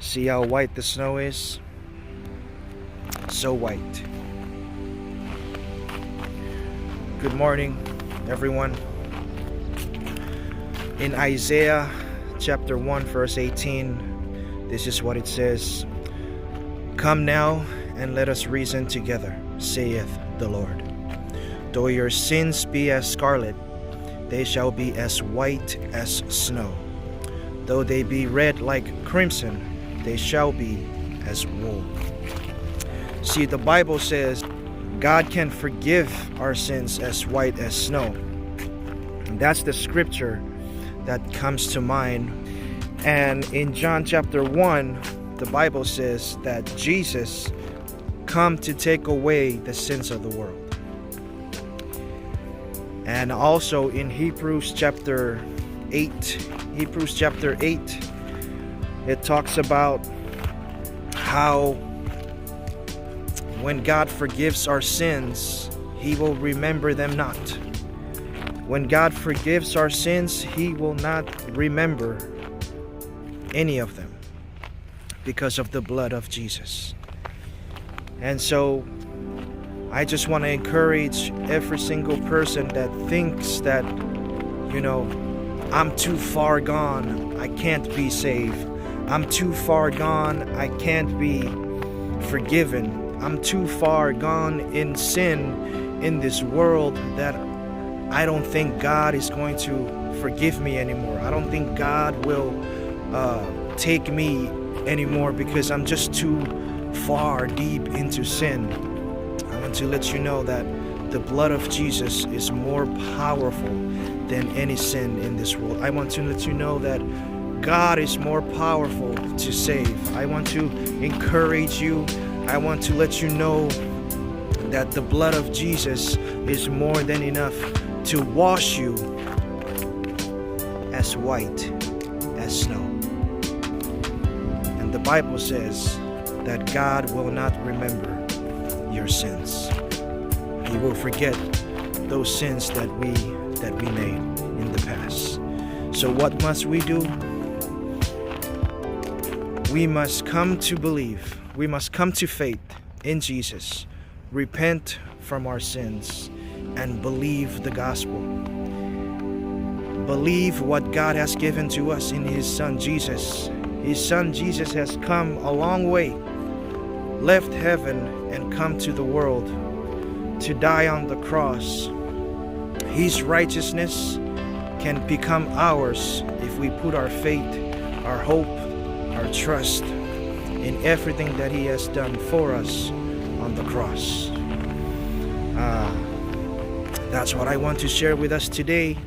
See how white the snow is? So white. Good morning, everyone. In Isaiah chapter 1 verse 18, this is what it says. Come now and let us reason together, saith the Lord. Though your sins be as scarlet, they shall be as white as snow. Though they be red like crimson, they shall be as wool. See, the Bible says God can forgive our sins as white as snow. And that's the scripture that comes to mind. And in John chapter 1, the Bible says that Jesus come to take away the sins of the world. And also in Hebrews chapter 8, it talks about how when God forgives our sins, He will remember them not. When God forgives our sins, He will not remember any of them because of the blood of Jesus. And so I just want to encourage every single person that thinks that, I'm too far gone, I can't be saved. I'm too far gone, I can't be forgiven. I'm too far gone in sin in this world that I don't think God is going to forgive me anymore. I don't think God will take me anymore because I'm just too far deep into sin. I want to let you know that the blood of Jesus is more powerful than any sin in this world. I want to let you know that God is more powerful to save. I want to encourage you. I want to let you know that the blood of Jesus is more than enough to wash you as white as snow. And the Bible says that God will not remember your sins. He will forget those sins that we made in the past. So what must we do? We must come to believe. We must come to faith in Jesus, repent from our sins, and believe the gospel. Believe what God has given to us in His Son Jesus. His Son Jesus has come a long way, left heaven and come to the world to die on the cross. His righteousness can become ours if we put our faith, our hope, our trust in everything that He has done for us on the cross. That's what I want to share with us today.